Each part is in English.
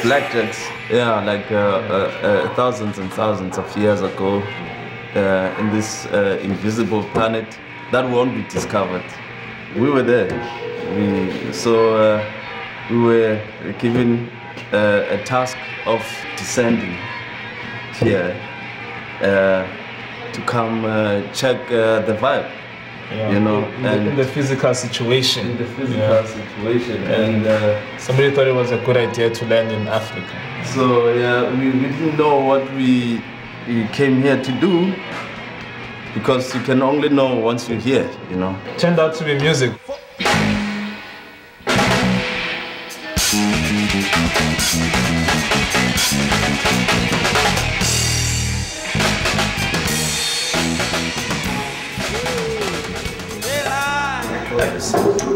blackjacks, yeah, like thousands and thousands of years ago, in this invisible planet that won't be discovered. We were there. We were given a task of descending here to come check the vibe. Yeah, you know, in the physical situation. In the physical situation, and somebody thought it was a good idea to land in Africa. So yeah, we didn't know what we came here to do, because you can only know once you're here, you know. Turned out to be music.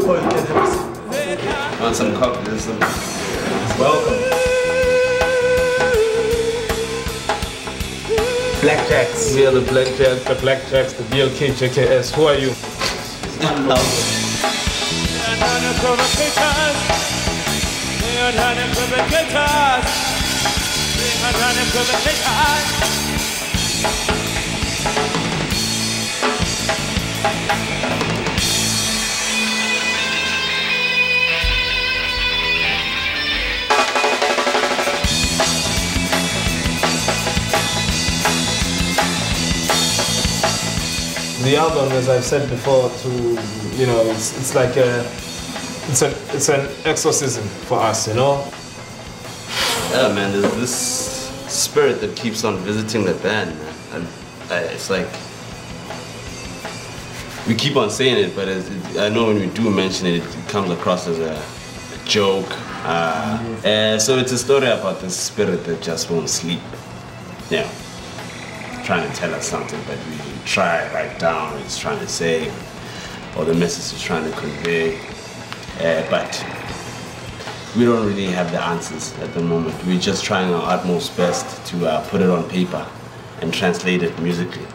Oh, you can have want some cocktails? Welcome. Blackjacks. We are the Blackjacks. The Blackjacks, the BLK JKS. Who are you? The album, as I've said before, it's like it's an exorcism for us, you know. Yeah, man. There's this spirit that keeps on visiting the band, man. It's like we keep on saying it, but I know when we do mention it, it comes across as a joke. So it's a story about this spirit that just won't sleep. Yeah. Trying to tell us something, but we try right down what it's trying to say, or the message it's trying to convey, but we don't really have the answers at the moment. We're just trying our utmost best to put it on paper and translate it musically.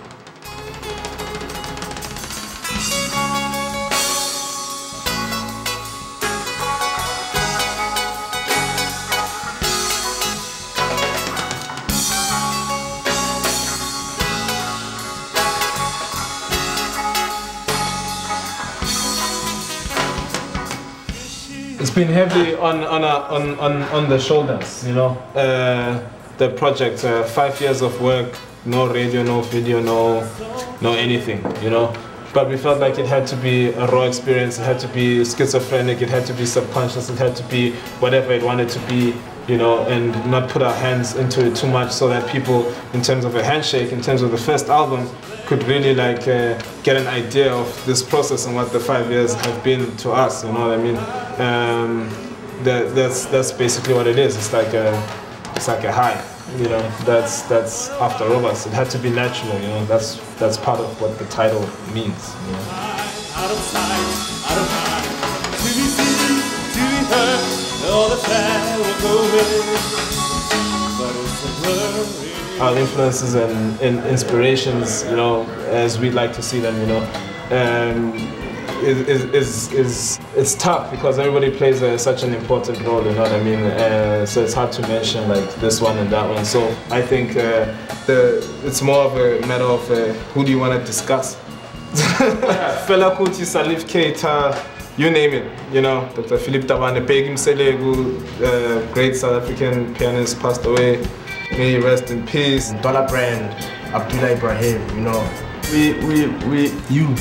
It's been heavy on the shoulders, you know. The project, 5 years of work, no radio, no video, no anything, you know. But we felt like it had to be a raw experience. It had to be schizophrenic. It had to be subconscious. It had to be whatever it wanted to be, you know, and not put our hands into it too much, so that people, in terms of a handshake, in terms of the first album, could really like get an idea of this process and what the 5 years have been to us. You know what I mean? That's basically what it is. It's like a high. You know, that's after robots. It had to be natural. You know, that's part of what the title means. You know? Out of sight, out of mind, to be seen, to be heard, all the time will go away. But it's a blurry. Our influences and inspirations, you know, as we'd like to see them, you know, it's tough because everybody plays such an important role, you know what I mean? So it's hard to mention like this one and that one. So I think it's more of a matter of who do you want to discuss? Fela Kuti, Salif Keita, you name it, you know. Dr. Philip Tabane, Begim Selegu, great South African pianist, passed away. May he rest in peace. Dollar Brand, Abdullah Ibrahim, you know. You.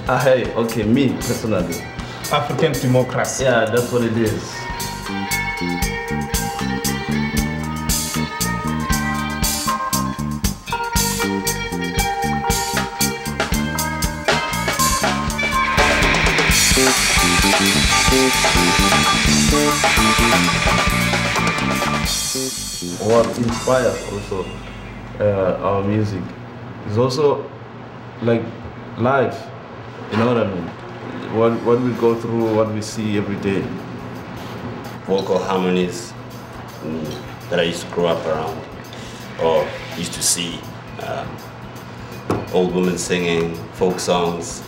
Hey, okay, me personally. African democracy. Yeah, that's what it is. What inspires also our music is also like life, you know what I mean? What we go through, what we see every day. Vocal harmonies that I used to grow up around or used to see. Old women singing folk songs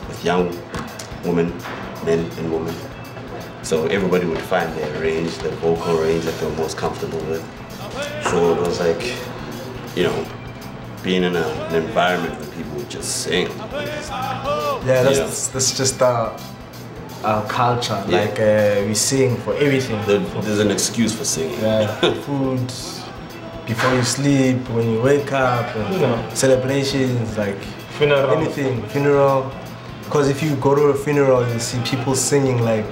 with young women, men and women. So everybody would find their range, their vocal range that they were most comfortable with. So it was like, you know, being in an environment where people would just sing. Yeah, that's just our culture. Yeah. Like we sing for everything. There's an excuse for singing. Yeah, food, before you sleep, when you wake up, and You know. celebrations, like Funeral. anything, funeral. Because if you go to a funeral, you see people singing like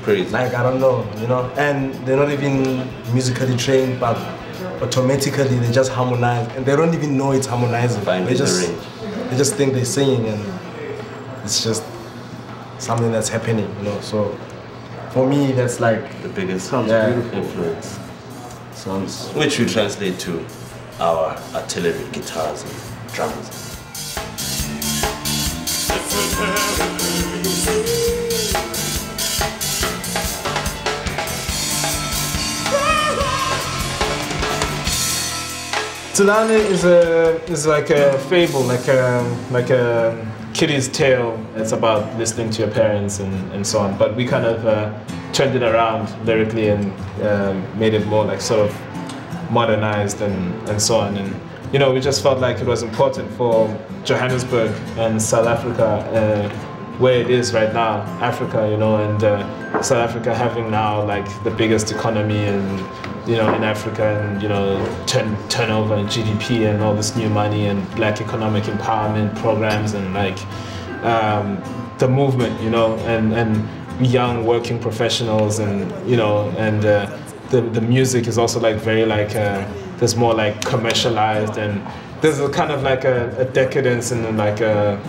Praise. I don't know, you know, and they're not even musically trained, but automatically they just harmonize, and they don't even know it's harmonizing. Finding They the just range. they just think they're singing, and it's just something that's happening, you know. So for me, that's like The biggest Yeah. influence. sounds. Which we translate to our artillery, guitars and drums. Tsunami is like a fable, like a kiddie's tale. It's about listening to your parents and so on. But we kind of turned it around lyrically and made it more like sort of modernized and so on. And you know, we just felt like it was important for Johannesburg and South Africa, where it is right now, Africa, you know, and South Africa having now like the biggest economy and you know, in Africa, and you know, turnover and GDP and all this new money and black economic empowerment programs and like the movement, you know, and young working professionals, and you know, and the music is also like very like there's more like commercialized, and there's a kind of like a decadence and like a,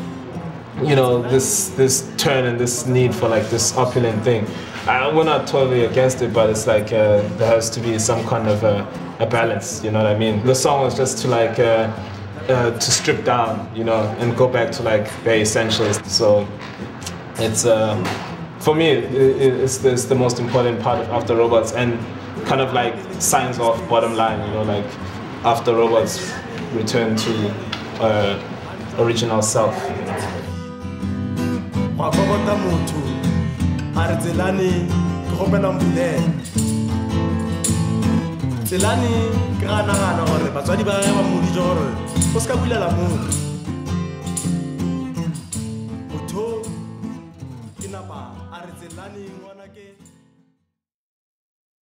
you know, this turn and this need for like this opulent thing. We're not totally against it, but it's like there has to be some kind of a balance, you know what I mean? The song was just to like to strip down, you know, and go back to like the essentials. So it's for me it's the most important part of After Robots, and kind of like signs off bottom line, you know, like After Robots return to original self. Are tselane ke gopela mbulele tselane ke ganagana gore batswadi ba ge ba moditse gore o se ka bulela motho ke napa a re tselane